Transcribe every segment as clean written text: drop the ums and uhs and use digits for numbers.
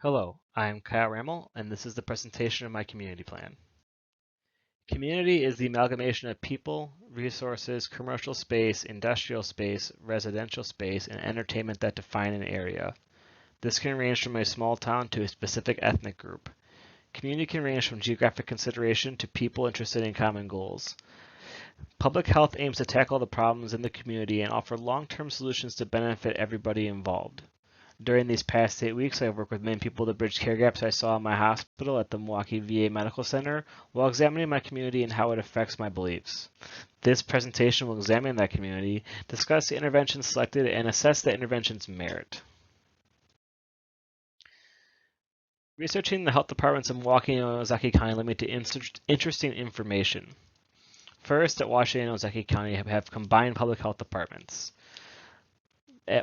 Hello, I'm Kyle Rammel, and this is the presentation of my community plan. Community is the amalgamation of people, resources, commercial space, industrial space, residential space, and entertainment that define an area. This can range from a small town to a specific ethnic group. Community can range from geographic consideration to people interested in common goals. Public health aims to tackle the problems in the community and offer long-term solutions to benefit everybody involved. During these past 8 weeks, I've worked with many people to bridge care gaps I saw in my hospital at the Milwaukee VA Medical Center while examining my community and how it affects my beliefs. This presentation will examine that community, discuss the interventions selected, and assess the intervention's merit. Researching the health departments in Milwaukee and Ozaki County led me to interesting information. First, at Washington and Ozaki County have combined public health departments.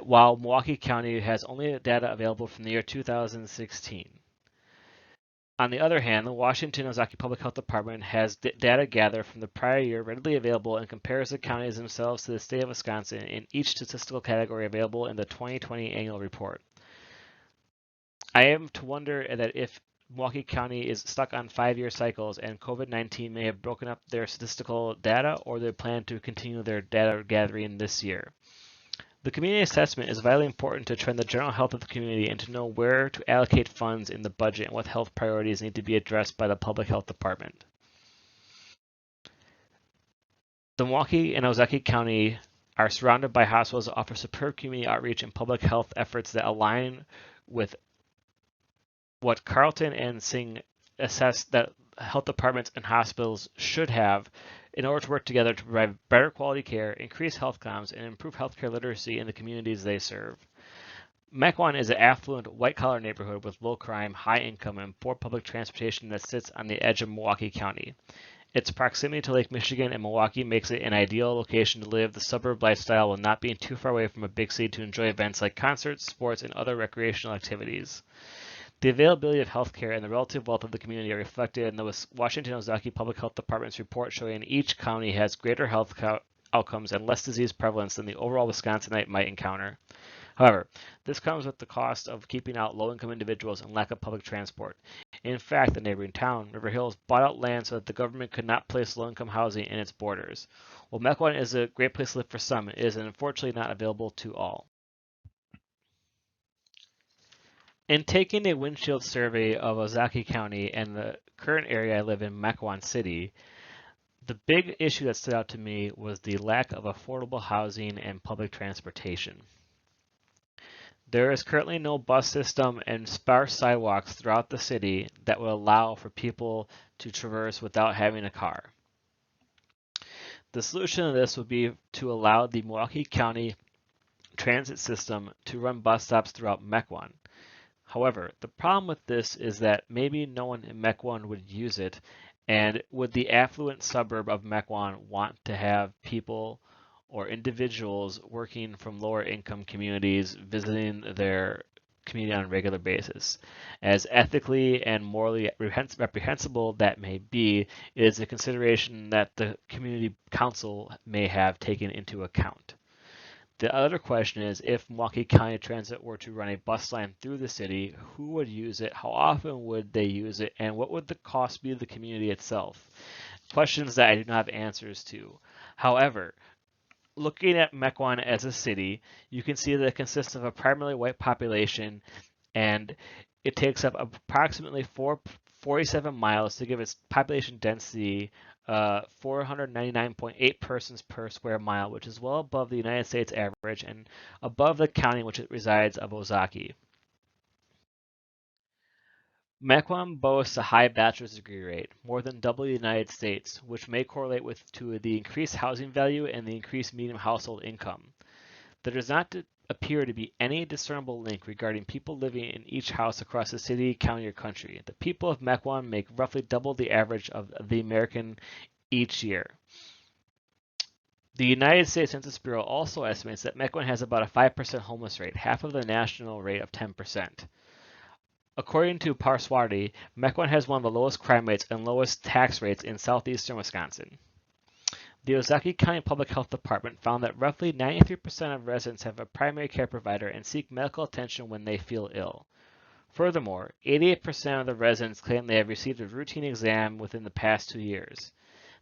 While Milwaukee County has only data available from the year 2016. On the other hand, the Washington Ozaki Public Health Department has data gathered from the prior year readily available and compares the counties themselves to the state of Wisconsin in each statistical category available in the 2020 annual report. I am to wonder that if Milwaukee County is stuck on 5-year cycles and COVID-19 may have broken up their statistical data, or they plan to continue their data gathering this year. The community assessment is vitally important to trend the general health of the community and to know where to allocate funds in the budget and what health priorities need to be addressed by the public health department. The Milwaukee and Ozaki County are surrounded by hospitals that offer superb community outreach and public health efforts that align with what Carlton and Singh assessed that health departments and hospitals should have in order to work together to provide better quality care, increase health comms, and improve healthcare literacy in the communities they serve. Mequon is an affluent, white-collar neighborhood with low crime, high income, and poor public transportation that sits on the edge of Milwaukee County. Its proximity to Lake Michigan and Milwaukee makes it an ideal location to live the suburb lifestyle while not being too far away from a big city to enjoy events like concerts, sports, and other recreational activities. The availability of healthcare and the relative wealth of the community are reflected in the Washington Ozaki Public Health Department's report showing each county has greater health outcomes and less disease prevalence than the overall Wisconsinite might encounter. However, this comes with the cost of keeping out low-income individuals and lack of public transport. In fact, the neighboring town, River Hills, bought out land so that the government could not place low-income housing in its borders. While Mequon is a great place to live for some, it is unfortunately not available to all. In taking a windshield survey of Ozaki County and the current area I live in, Mequon City, the big issue that stood out to me was the lack of affordable housing and public transportation. There is currently no bus system and sparse sidewalks throughout the city that would allow for people to traverse without having a car. The solution to this would be to allow the Milwaukee County transit system to run bus stops throughout Mequon. However, the problem with this is that maybe no one in Mequon would use it, and would the affluent suburb of Mequon want to have people or individuals working from lower income communities visiting their community on a regular basis? As ethically and morally reprehensible that may be, it is a consideration that the community council may have taken into account. The other question is, if Milwaukee County Transit were to run a bus line through the city, who would use it, how often would they use it, and what would the cost be to the community itself? Questions that I do not have answers to. However, looking at Mequon as a city, you can see that it consists of a primarily white population, and it takes up approximately 47 miles to give its population density 499.8 persons per square mile, which is well above the United States average and above the county in which it resides of Ozaki. Mequon boasts a high bachelor's degree rate, more than double the United States, which may correlate to the increased housing value and the increased median household income. There does not appear to be any discernible link regarding people living in each house across the city, county, or country. The people of Mequon make roughly double the average of the American each year. The United States Census Bureau also estimates that Mequon has about a 5% homeless rate, half of the national rate of 10%. According to Parswati, Mequon has one of the lowest crime rates and lowest tax rates in southeastern Wisconsin. The Ozaki County Public Health Department found that roughly 93% of residents have a primary care provider and seek medical attention when they feel ill. Furthermore, 88% of the residents claim they have received a routine exam within the past 2 years.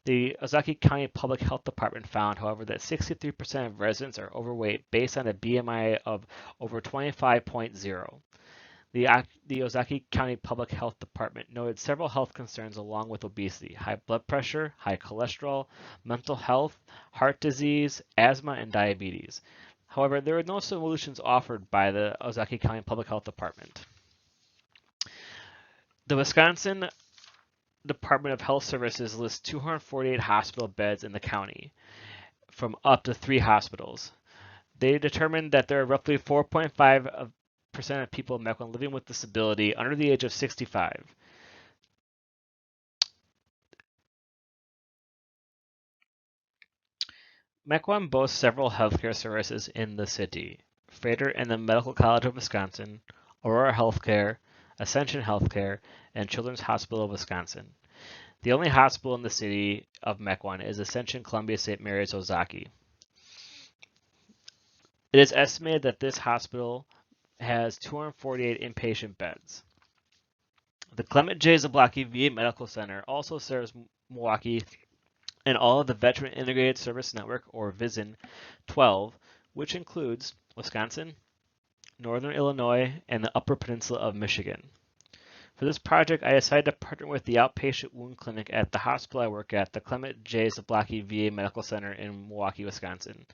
The Ozaki County Public Health Department found, however, that 63% of residents are overweight based on a BMI of over 25.0. The Ozaki County Public Health Department noted several health concerns along with obesity: high blood pressure, high cholesterol, mental health, heart disease, asthma, and diabetes. However, there were no solutions offered by the Ozaki County Public Health Department. The Wisconsin Department of Health Services lists 248 hospital beds in the county from up to 3 hospitals. They determined that there are roughly 4.5% of people in Mequon living with disability under the age of 65. Mequon boasts several healthcare services in the city: Frater and the Medical College of Wisconsin, Aurora Healthcare, Ascension Healthcare, and Children's Hospital of Wisconsin. The only hospital in the city of Mequon is Ascension Columbia St. Mary's Ozaki. It is estimated that this hospital has 248 inpatient beds. The Clement J. Zablocki VA Medical Center also serves Milwaukee and all of the Veteran Integrated Service Network, or VISN 12, which includes Wisconsin, Northern Illinois, and the Upper Peninsula of Michigan. For this project, I decided to partner with the outpatient wound clinic at the hospital I work at, the Clement J. Zablocki VA Medical Center in Milwaukee, Wisconsin.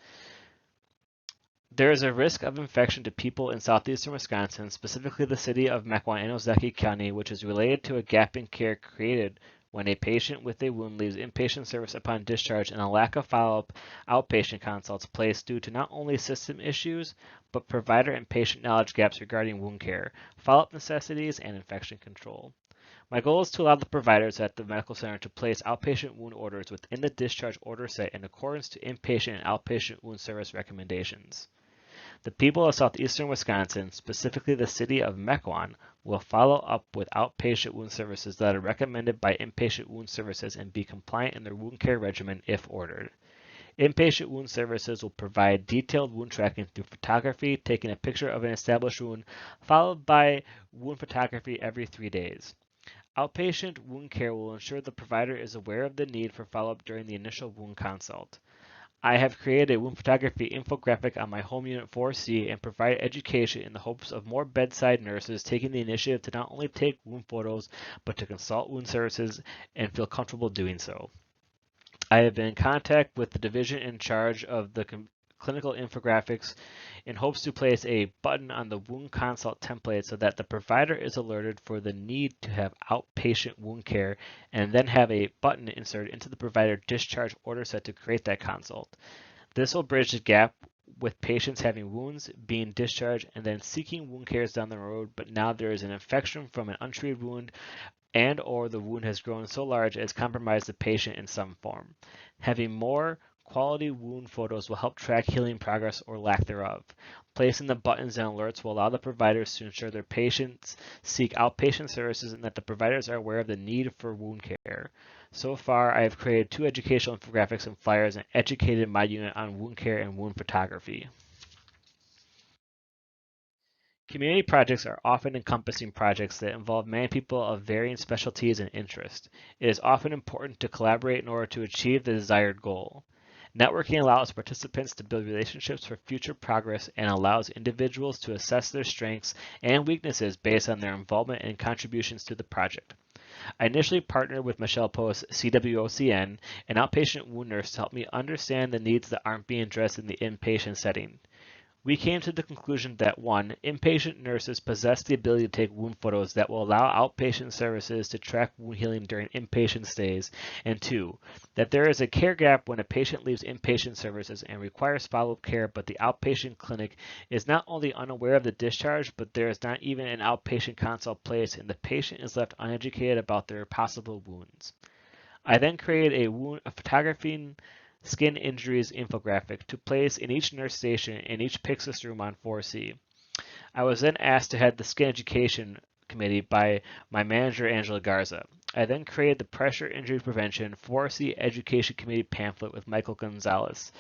There is a risk of infection to people in southeastern Wisconsin, specifically the city of Mequon and Ozaki County, which is related to a gap in care created when a patient with a wound leaves inpatient service upon discharge and a lack of follow-up outpatient consults placed due to not only system issues, but provider and patient knowledge gaps regarding wound care, follow-up necessities, and infection control. My goal is to allow the providers at the medical center to place outpatient wound orders within the discharge order set in accordance to inpatient and outpatient wound service recommendations. The people of southeastern Wisconsin, specifically the city of Mequon, will follow up with outpatient wound services that are recommended by inpatient wound services and be compliant in their wound care regimen if ordered. Inpatient wound services will provide detailed wound tracking through photography, taking a picture of an established wound, followed by wound photography every 3 days. Outpatient wound care will ensure the provider is aware of the need for follow-up during the initial wound consult. I have created a wound photography infographic on my home unit 4C and provide education in the hopes of more bedside nurses taking the initiative to not only take wound photos, but to consult wound services and feel comfortable doing so. I have been in contact with the division in charge of the clinical infographics in hopes to place a button on the wound consult template so that the provider is alerted for the need to have outpatient wound care, and then have a button inserted into the provider discharge order set to create that consult. This will bridge the gap with patients having wounds, being discharged, and then seeking wound cares down the road, but now there is an infection from an untreated wound and or the wound has grown so large as compromised the patient in some form. Having more quality wound photos will help track healing progress or lack thereof. Placing the buttons and alerts will allow the providers to ensure their patients seek outpatient services and that the providers are aware of the need for wound care. So far, I have created 2 educational infographics and flyers and educated my unit on wound care and wound photography. Community projects are often encompassing projects that involve many people of varying specialties and interests. It is often important to collaborate in order to achieve the desired goal. Networking allows participants to build relationships for future progress and allows individuals to assess their strengths and weaknesses based on their involvement and contributions to the project. I initially partnered with Michelle Post, CWOCN, an outpatient wound nurse, to help me understand the needs that aren't being addressed in the inpatient setting. We came to the conclusion that 1. Inpatient nurses possess the ability to take wound photos that will allow outpatient services to track wound healing during inpatient stays, and 2. That there is a care gap when a patient leaves inpatient services and requires follow-up care, but the outpatient clinic is not only unaware of the discharge, but there is not even an outpatient consult placed, and the patient is left uneducated about their possible wounds. I then created a photography skin injuries infographic to place in each nurse station in each Pyxis room on 4C. I was then asked to head the skin education committee by my manager, Angela Garza. I then created the pressure injury prevention 4C education committee pamphlet with Michael Gonzalez.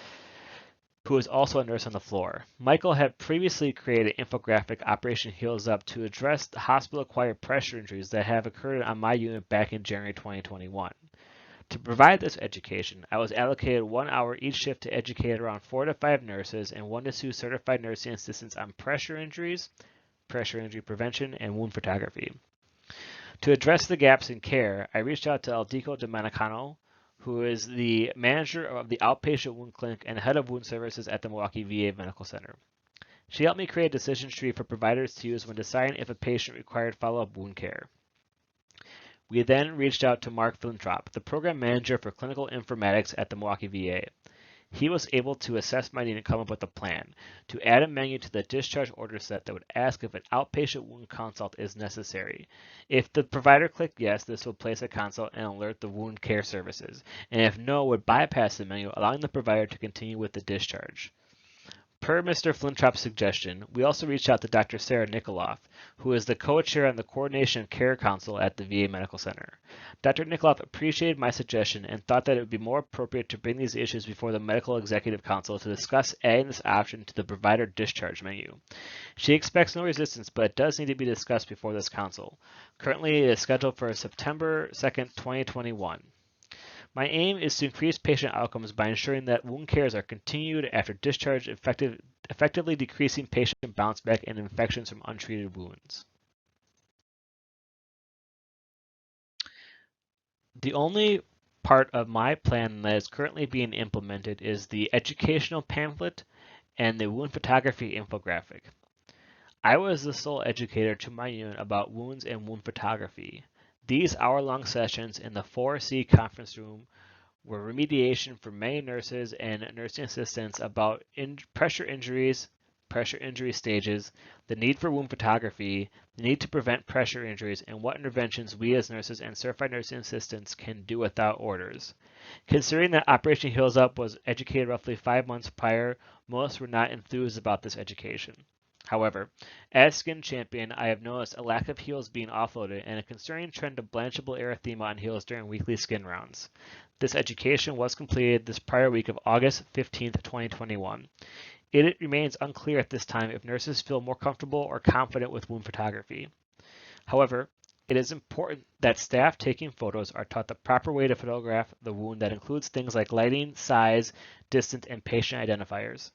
who is also a nurse on the floor. Michael had previously created an infographic, Operation Heals Up, to address the hospital-acquired pressure injuries that have occurred on my unit back in January 2021. To provide this education, I was allocated 1 hour each shift to educate around 4 to 5 nurses and 1 to 2 certified nursing assistants on pressure injuries, pressure injury prevention, and wound photography. To address the gaps in care, I reached out to Aldiko Domenicano, who is the manager of the outpatient wound clinic and head of wound services at the Milwaukee VA Medical Center. She helped me create a decision tree for providers to use when deciding if a patient required follow-up wound care. We then reached out to Mark Flintrop, the program manager for clinical informatics at the Milwaukee VA. He was able to assess my need and come up with a plan to add a menu to the discharge order set that would ask if an outpatient wound consult is necessary. If the provider clicked yes, this would place a consult and alert the wound care services, and if no, would bypass the menu, allowing the provider to continue with the discharge. Per Mr. Flintrop's suggestion, we also reached out to Dr. Sarah Nikoloff, who is the co-chair on the Coordination of Care Council at the VA Medical Center. Dr. Nikoloff appreciated my suggestion and thought that it would be more appropriate to bring these issues before the Medical Executive Council to discuss adding this option to the provider discharge menu. She expects no resistance, but it does need to be discussed before this council. Currently, it is scheduled for September 2nd, 2021. My aim is to increase patient outcomes by ensuring that wound cares are continued after discharge, effectively decreasing patient bounce back and infections from untreated wounds. The only part of my plan that is currently being implemented is the educational pamphlet and the wound photography infographic. I was the sole educator to my unit about wounds and wound photography. These hour-long sessions in the 4C conference room were remediation for many nurses and nursing assistants about pressure injuries, pressure injury stages, the need for wound photography, the need to prevent pressure injuries, and what interventions we as nurses and certified nursing assistants can do without orders. Considering that Operation Heals Up was educated roughly 5 months prior, most were not enthused about this education. However, as skin champion, I have noticed a lack of heels being offloaded and a concerning trend of blanchable erythema on heels during weekly skin rounds. This education was completed this prior week of August 15, 2021. It remains unclear at this time if nurses feel more comfortable or confident with wound photography. However, it is important that staff taking photos are taught the proper way to photograph the wound that includes things like lighting, size, distance, and patient identifiers.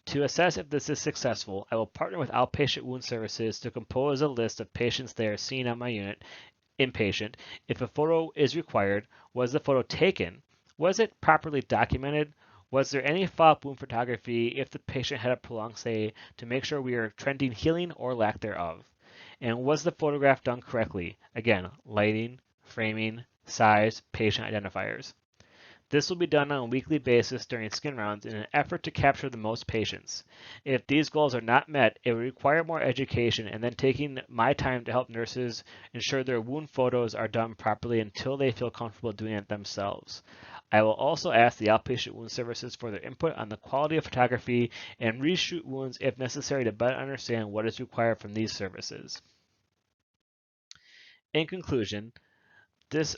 To assess if this is successful, I will partner with outpatient wound services to compose a list of patients they are seeing on my unit, inpatient. If a photo is required, was the photo taken? Was it properly documented? Was there any follow-up wound photography if the patient had a prolonged stay to make sure we are trending healing or lack thereof? And was the photograph done correctly? Again, lighting, framing, size, patient identifiers. This will be done on a weekly basis during skin rounds in an effort to capture the most patients. If these goals are not met, it will require more education and then taking my time to help nurses ensure their wound photos are done properly until they feel comfortable doing it themselves. I will also ask the outpatient wound services for their input on the quality of photography and reshoot wounds if necessary to better understand what is required from these services. In conclusion, this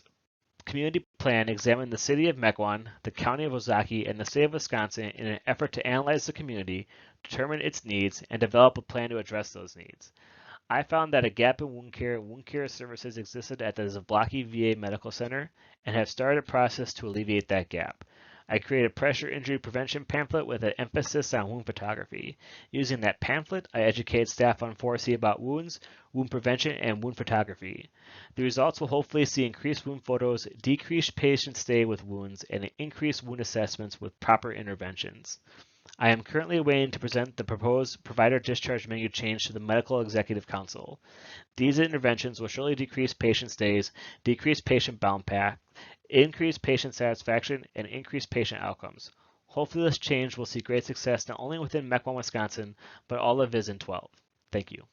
community plan examined the city of Mequon, the county of Ozaukee, and the state of Wisconsin in an effort to analyze the community, determine its needs, and develop a plan to address those needs. I found that a gap in wound care services existed at the Zablocki VA Medical Center and have started a process to alleviate that gap. I created a pressure injury prevention pamphlet with an emphasis on wound photography. Using that pamphlet, I educate staff on 4C about wounds, wound prevention, and wound photography. The results will hopefully see increased wound photos, decreased patient stay with wounds, and increased wound assessments with proper interventions. I am currently waiting to present the proposed provider discharge menu change to the Medical Executive Council. These interventions will surely decrease patient stays, decrease patient bound back, increase patient satisfaction, and increase patient outcomes. Hopefully this change will see great success not only within Mequon, Wisconsin, but all of VISN 12. Thank you.